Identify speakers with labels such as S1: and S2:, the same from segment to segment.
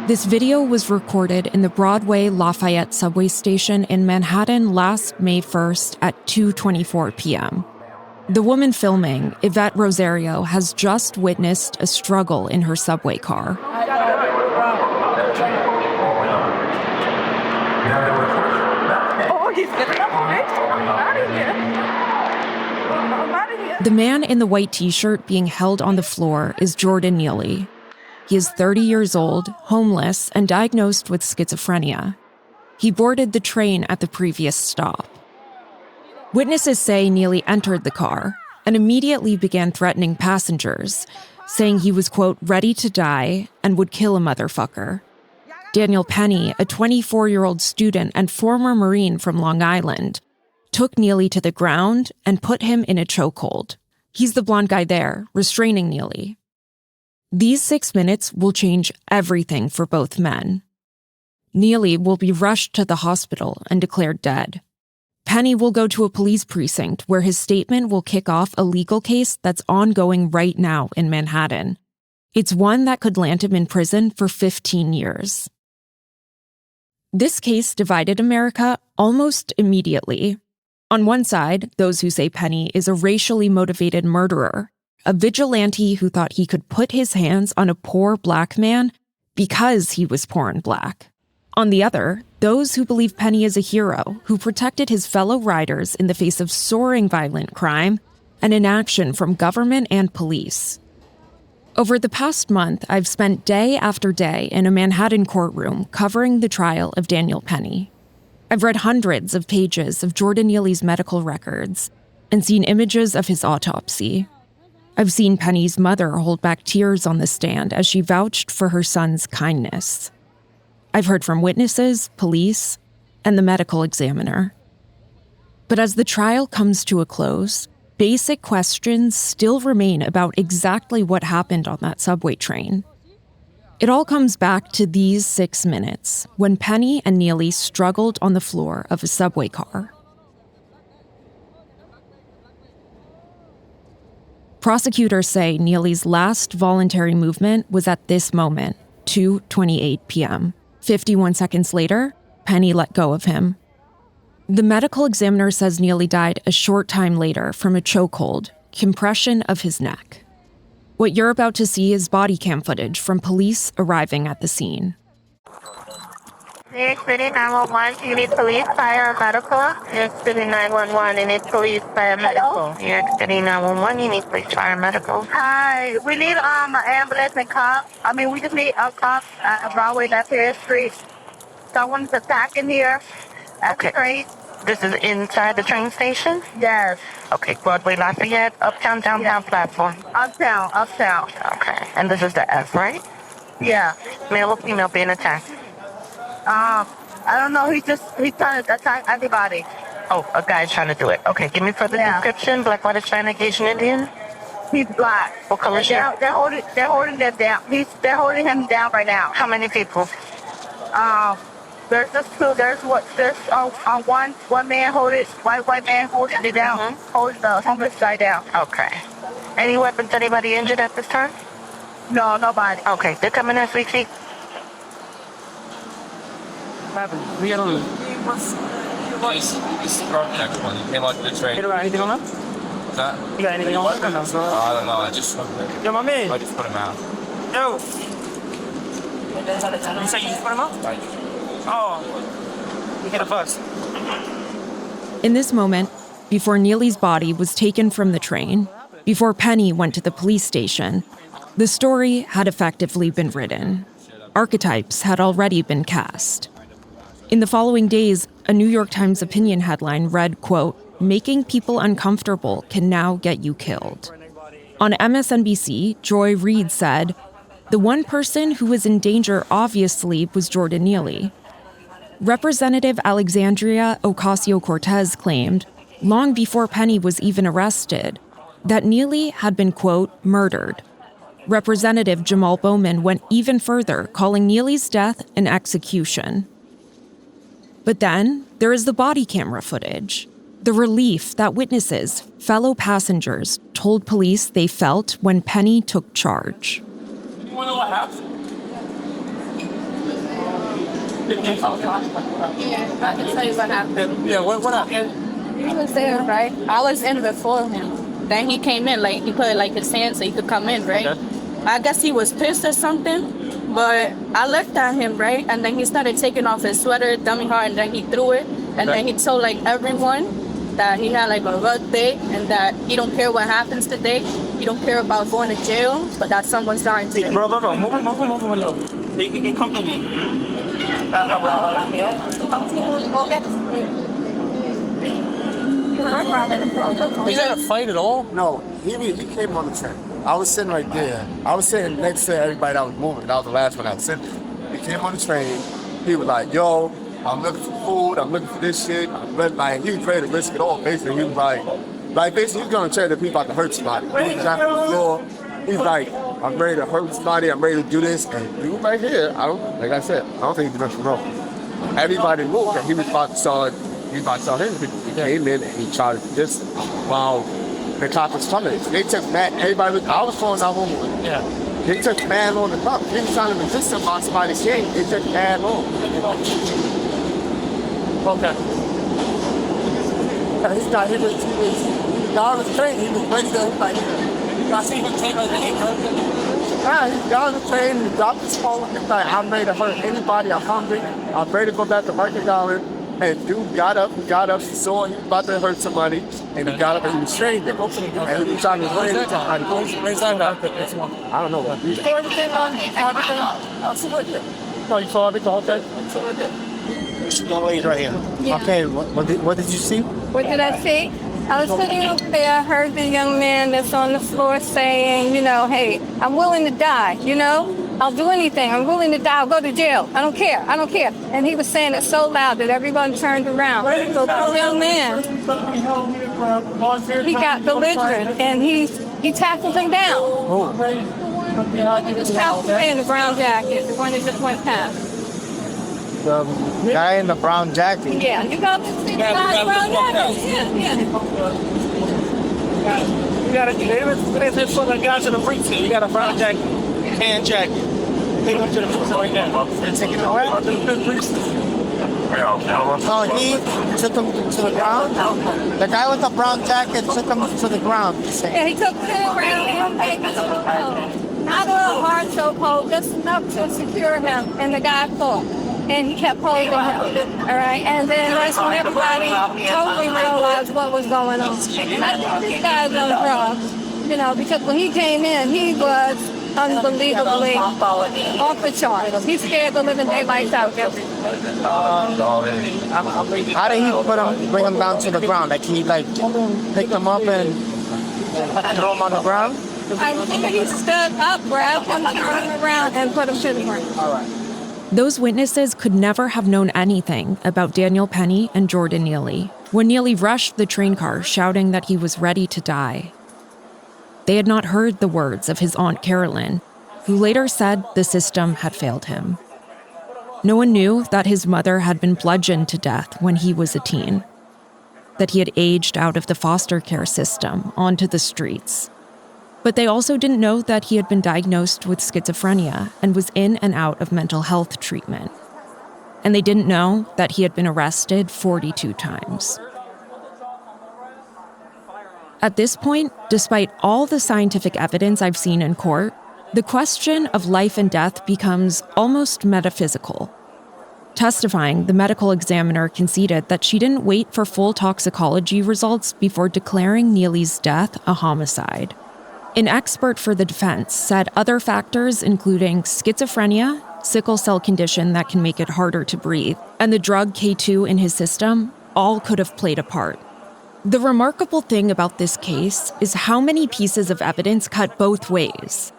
S1: This video was recorded in the Broadway Lafayette subway station in Manhattan last May 1st at 2:24 p.m. The woman filming, Yvette Rosario, has just witnessed a struggle in her subway car. The man in the white t-shirt being held on the floor is Jordan Neely. He is 30 years old, homeless, and diagnosed with schizophrenia. He boarded the train at the previous stop. Witnesses say Neely entered the car and immediately began threatening passengers, saying he was, quote, ready to die and would kill a motherfucker. Daniel Penny, a 24-year-old student and former Marine from Long Island, took Neely to the ground and put him in a chokehold. He's the blonde guy there, restraining Neely. These 6 minutes will change everything for both men. Neely will be rushed to the hospital and declared dead. Penny will go to a police precinct where his statement will kick off a legal case that's ongoing right now in Manhattan. It's one that could land him in prison for 15 years. This case divided America almost immediately. On one side, those who say Penny is a racially motivated murderer, a vigilante who thought he could put his hands on a poor black man because he was poor and black. On the other, those who believe Penny is a hero who protected his fellow riders in the face of soaring violent crime and inaction from government and police. Over the past month, I've spent day after day in a Manhattan courtroom covering the trial of Daniel Penny. I've read hundreds of pages of Jordan Neely's medical records and seen images of his autopsy. I've seen Penny's mother hold back tears on the stand as she vouched for her son's kindness. I've heard from witnesses, police, and the medical examiner. But as the trial comes to a close, basic questions still remain about exactly what happened on that subway train. It all comes back to these 6 minutes when Penny and Neely struggled on the floor of a subway car. Prosecutors say Neely's last voluntary movement was at this moment, 2:28 p.m. 51 seconds later, Penny let go of him. The medical examiner says Neely died a short time later from a chokehold, compression of his neck. What you're about to see is body cam footage from police arriving at the scene.
S2: New York City 911, you need police, fire, or medical? New York City 911, you need police, fire, medical. New York City 911, you need police, fire, medical. Hi, we need an ambulance and cops. We just need a cop at Broadway, that's here street. Someone's attacking here at the train. This is inside the train station? Yes. Okay, Broadway, Lafayette, uptown, downtown platform. Uptown. Okay, and this is the F, right? Yeah. Male or female being attacked? I don't know. He's trying to attack everybody. Oh, a guy's trying to do it. Okay, give me further description. Black, white, Hispanic, Asian, Indian? He's black. What color is he? They're holding them down. They're holding him down right now. How many people? There's just two. There's one man white man holding it down, holding the homeless guy down. Okay. Any weapons? Anybody injured at this time? No, nobody. Okay, they're coming as we speak.
S3: We got on This next one. You came out to the train. You got anything on that? What's that? You got anything on that? I don't know. I just smoked it. Yo, my man. I just put him out. Yo. You say you just put him out? Oh. You hit a bus.
S1: In this moment, before Neely's body was taken from the train, before Penny went to the police station, the story had effectively been written. Archetypes had already been cast. In the following days, a New York Times opinion headline read, quote, "Making people uncomfortable can now get you killed." On MSNBC, Joy Reid said, "The one person who was in danger obviously was Jordan Neely." Representative Alexandria Ocasio-Cortez claimed, long before Penny was even arrested, that Neely had been, quote, "murdered." Representative Jamal Bowman went even further, calling Neely's death an execution. But then there is the body camera footage, the relief that witnesses, fellow passengers, told police they felt when Penny took charge.
S3: You want to know what happened?
S4: Yeah, I can tell you what happened.
S3: Yeah, what happened?
S4: He was there, right? I was in before him. Then he came in, like, he put, like, his hand so he could come in, right?
S3: Okay.
S4: I guess he was pissed or something, but I looked at him, right? And then he started taking off his sweater, dummy hard, and then he threw it. And then he told, like, everyone that he had, like, a rough day and that he don't care what happens today. He don't care about going to jail, but that someone's dying today.
S3: Bro, move it. He can come to me.
S5: Was that a fight at all? No, he came on the train. I was sitting right there. I was sitting next to everybody that was moving. That was the last one I was sitting. He came on the train. He was like, yo, I'm looking for food. I'm looking for this shit. Like, he was ready to risk it all, basically. He was like basically, he's going to tell that people about to hurt somebody. He was dropping on the floor. He's like, I'm ready to hurt somebody. I'm ready to do this. And he was right here. Like I said, I don't think he did nothing wrong. Everybody moved, and he was about to start hitting people. He came in and he tried to just while the cop was coming. They took mad. I was falling out home.
S3: Yeah.
S5: They took mad on the cop. He was trying to resist him while somebody came. They took mad on.
S3: Okay.
S5: He got on the train. He was ready to like. I see him take like he got on the train. He dropped his phone. He's like, I'm ready to hurt anybody. I'm hungry. I'm ready to go back to Market Garden. And dude got up, he saw he was about to hurt somebody, and he got up and he was trained. And he was trying to run into somebody. I don't know. You saw everything on everything? No, you saw everything, okay? This young lady right here.
S4: Yeah.
S5: Okay, what did you see?
S4: What did I see? I was sitting up there, I heard the young man that's on the floor saying, you know, hey, I'm willing to die, you know? I'll do anything. I'm willing to die. I'll go to jail. I don't care. And he was saying it so loud that everyone turned around. So the young man, he got belligerent and he tackled him down.
S5: Oh.
S4: He was tackled in the brown jacket, the one that just went past.
S5: The guy in the brown jacket.
S4: Yeah, you got to see the guy in the brown jacket. Yeah.
S3: You got to for the guys in the briefs here. You got a brown jacket, tan jacket. Take him to the briefs right now. And take it away.
S5: So he took him to the ground? The guy with the brown jacket took him to the ground.
S4: Yeah, he took him around and not a hard chokehold, just enough to secure him, and the guy fought. And he kept holding him, all right? And then that's when everybody totally realized what was going on. And I think this guy's on drugs, you know, because when he came in, he was unbelievably off the charts. He scared the living daylights out of him.
S5: How did he bring him down to the ground? Like he picked him up and throw him on the ground?
S4: I think he stood up, grabbed him, turned him around, and put him to the ground.
S5: All right.
S1: Those witnesses could never have known anything about Daniel Penny and Jordan Neely when Neely rushed the train car shouting that he was ready to die. They had not heard the words of his Aunt Carolyn, who later said the system had failed him. No one knew that his mother had been bludgeoned to death when he was a teen, that he had aged out of the foster care system onto the streets. But they also didn't know that he had been diagnosed with schizophrenia and was in and out of mental health treatment. And they didn't know that he had been arrested 42 times. At this point, despite all the scientific evidence I've seen in court, the question of life and death becomes almost metaphysical. Testifying, the medical examiner conceded that she didn't wait for full toxicology results before declaring Neely's death a homicide. An expert for the defense said other factors, including schizophrenia, sickle cell condition that can make it harder to breathe, and the drug K2 in his system, all could have played a part. The remarkable thing about this case is how many pieces of evidence cut both ways.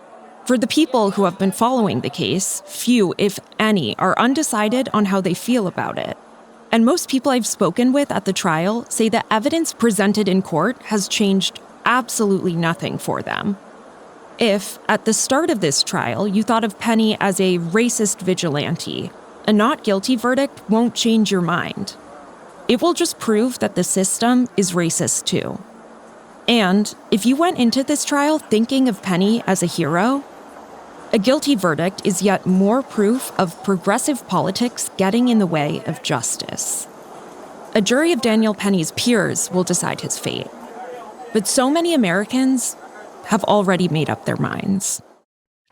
S1: For the people who have been following the case, few, if any, are undecided on how they feel about it. And most people I've spoken with at the trial say the evidence presented in court has changed absolutely nothing for them. If, at the start of this trial, you thought of Penny as a racist vigilante, a not guilty verdict won't change your mind. It will just prove that the system is racist too. And if you went into this trial thinking of Penny as a hero, A guilty verdict is yet more proof of progressive politics getting in the way of justice. A jury of Daniel Penny's peers will decide his fate. But so many Americans have already made up their minds.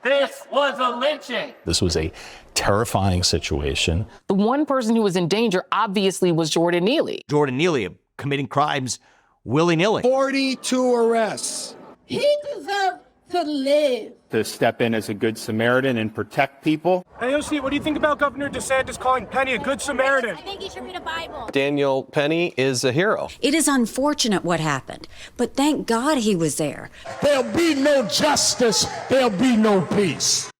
S6: This was a lynching.
S7: This was a terrifying situation.
S8: The one person who was in danger, obviously, was Jordan Neely.
S9: Jordan Neely committing crimes willy-nilly.
S10: 42 arrests.
S4: He deserved to live.
S11: To step in as a good Samaritan and protect people.
S10: Hey, OC, what do you think about Governor DeSantis calling Penny a good Samaritan?
S4: I think he should read a Bible.
S12: Daniel Penny is a hero.
S13: It is unfortunate what happened, but thank God he was there.
S10: There'll be no justice. There'll be no peace.